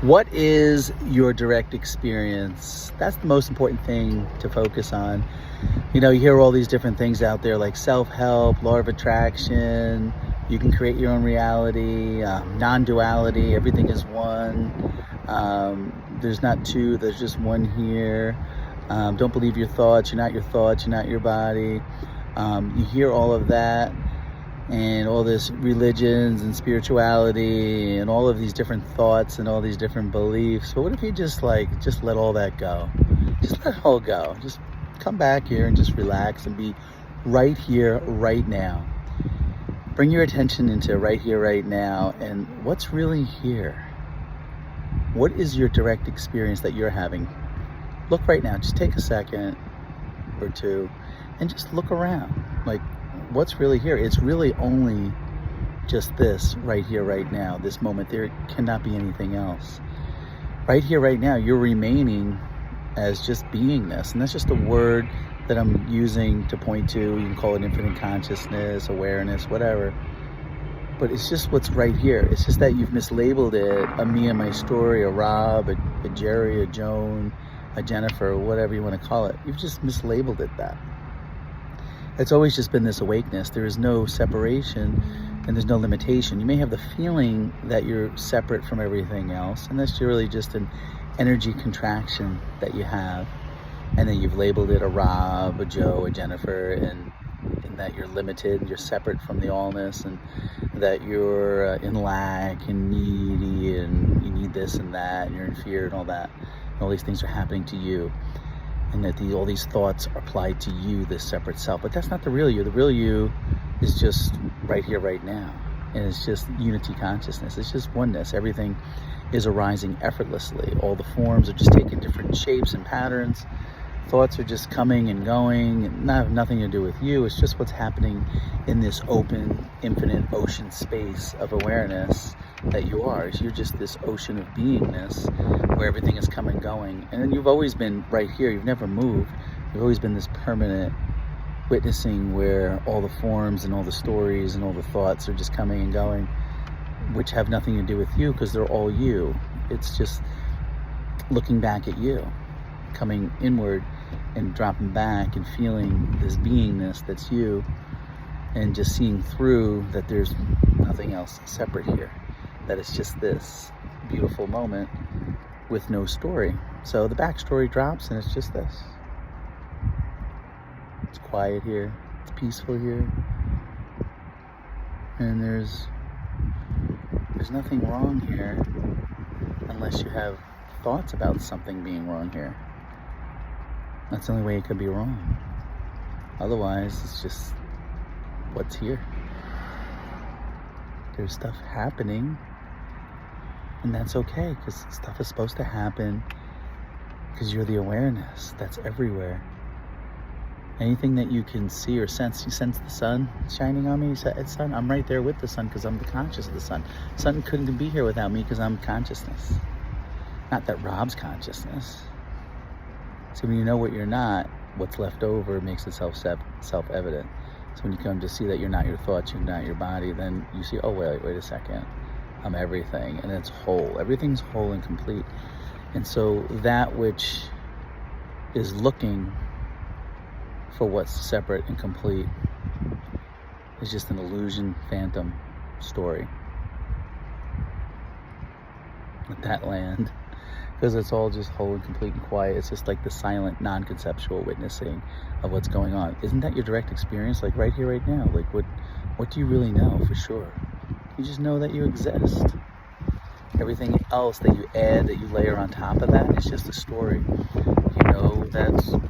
What is your direct experience? That's the most important thing to focus on. You know, you hear all these different things out there like self-help, law of attraction, you can create your own reality, non-duality, everything is one. There's not two, there's just one here. Don't believe your thoughts, you're not your thoughts, you're not your body. You hear all of that and all this religions and spirituality and all of these different thoughts and all these different beliefs. But what if you just let all that go? Just let it all go. Just come back here and just relax and be right here, right now. Bring your attention into right here, right now, and what's really here? What is your direct experience that you're having? Look right now, just take a second or two and just look around. Like, what's really here? It's really only just this right here, right now, this moment. There cannot be anything else. Right here, right now, you're remaining as just beingness. And that's just a word that I'm using to point to. You can call it infinite consciousness, awareness, whatever. But it's just what's right here. It's just that you've mislabeled it, a me and my story, a Rob, a Jerry, a Joan, a Jennifer, whatever you want to call it. You've just mislabeled it that. It's always just been this awakeness. There is no separation and there's no limitation. You may have the feeling that you're separate from everything else, and that's really just an energy contraction that you have. And then you've labeled it a Rob, a Joe, a Jennifer, and that you're limited, you're separate from the allness, and that you're in lack and needy, and you need this and that, and you're in fear and all that. And all these things are happening to you. And that all these thoughts are applied to you, this separate self. But that's not the real you. The real you is just right here, right now. And it's just unity consciousness. It's just oneness. Everything is arising effortlessly. All the forms are just taking different shapes and patterns. Thoughts are just coming and going, and have nothing to do with you. It's just what's happening in this open, infinite ocean space of awareness that you are. You're just this ocean of beingness where everything is coming and going. And then you've always been right here. You've never moved. You've always been this permanent witnessing where all the forms and all the stories and all the thoughts are just coming and going, which have nothing to do with you because they're all you. It's just looking back at you, coming inward and dropping back and feeling this beingness that's you, and just seeing through that there's nothing else separate here, that it's just this beautiful moment with no story. So the backstory drops and it's just this. It's quiet here, it's peaceful here, and there's nothing wrong here unless you have thoughts about something being wrong here. That's the only way it could be wrong. Otherwise, it's just what's here. There's stuff happening, and that's okay, because stuff is supposed to happen because you're the awareness that's everywhere. Anything that you can see or sense, you sense the sun shining on me, it's sun. I'm right there with the sun because I'm the conscious of the sun. Sun couldn't be here without me because I'm consciousness. Not that Rob's consciousness. So when you know what you're not, what's left over makes itself self-evident. So when you come to see that you're not your thoughts, you're not your body, then you see, oh, wait a second. I'm everything, and it's whole. Everything's whole and complete. And so that which is looking for what's separate and complete is just an illusion, phantom story. Let that land. Because it's all just whole and complete and quiet. It's just like the silent, non-conceptual witnessing of what's going on. Isn't that your direct experience? Like right here, right now. Like what do you really know for sure? You just know that you exist. Everything else that you add, that you layer on top of that, is just a story. You know that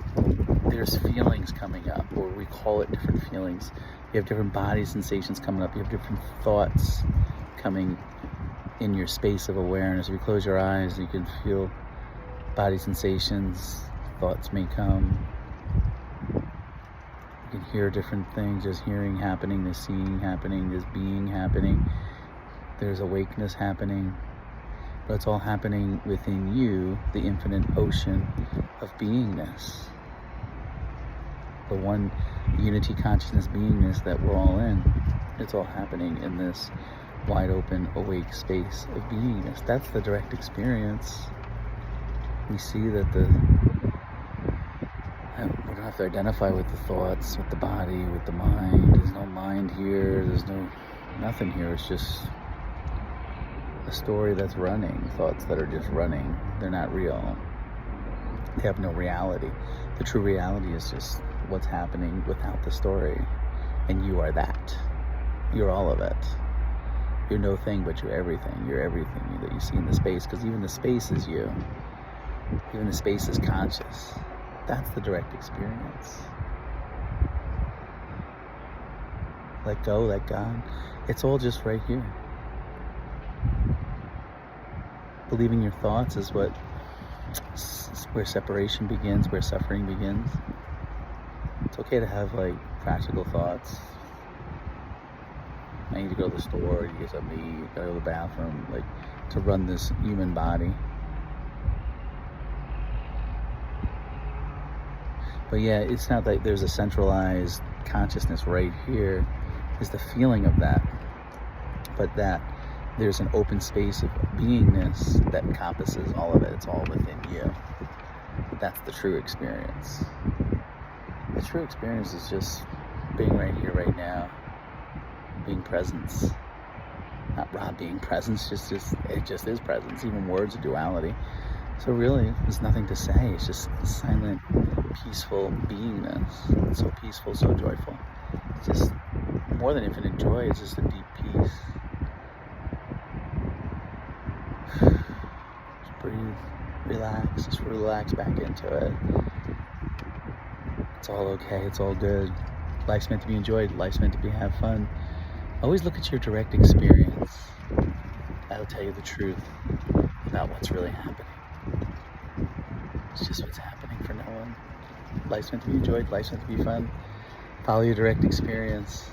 there's feelings coming up, or we call it different feelings. You have different body sensations coming up. You have different thoughts coming in your space of awareness. If you close your eyes, you can feel body sensations, thoughts may come. You can hear different things. There's hearing happening, there's seeing happening, there's being happening, there's awakeness happening. But it's all happening within you, the infinite ocean of beingness. The one unity consciousness beingness that we're all in. It's all happening in this wide open, awake space of beingness. That's the direct experience. We see that we don't have to identify with the thoughts, with the body, with the mind. There's no mind here. There's nothing here. It's just a story that's running, thoughts that are just running. They're not real. They have no reality. The true reality is just what's happening without the story. And you are that. You're all of it. You're no thing, but you're everything. You're everything that you see in the space, because even the space is you. Even the space is conscious. That's the direct experience. Let go, let God. It's all just right here. Believing your thoughts is where separation begins, where suffering begins. It's okay to have practical thoughts. I need to go to the store, you get something to eat, go to the bathroom, to run this human body. But yeah, it's not like there's a centralized consciousness right here. Is the feeling of that. But that there's an open space of beingness that encompasses all of it. It's all within you. That's the true experience. The true experience is just being right here, right now. Being presence. Not Rob being presence, it just is presence. Even words are duality. So really, there's nothing to say. It's just silent, peaceful beingness. It's so peaceful, so joyful. It's just more than infinite joy. It's just a deep peace. Just breathe, relax, just relax back into it. It's all okay, it's all good. Life's meant to be enjoyed, life's meant to have fun. Always look at your direct experience. That'll tell you the truth about what's really happening. It's just what's happening for no one. Life's meant to be enjoyed, life's meant to be fun. Follow your direct experience.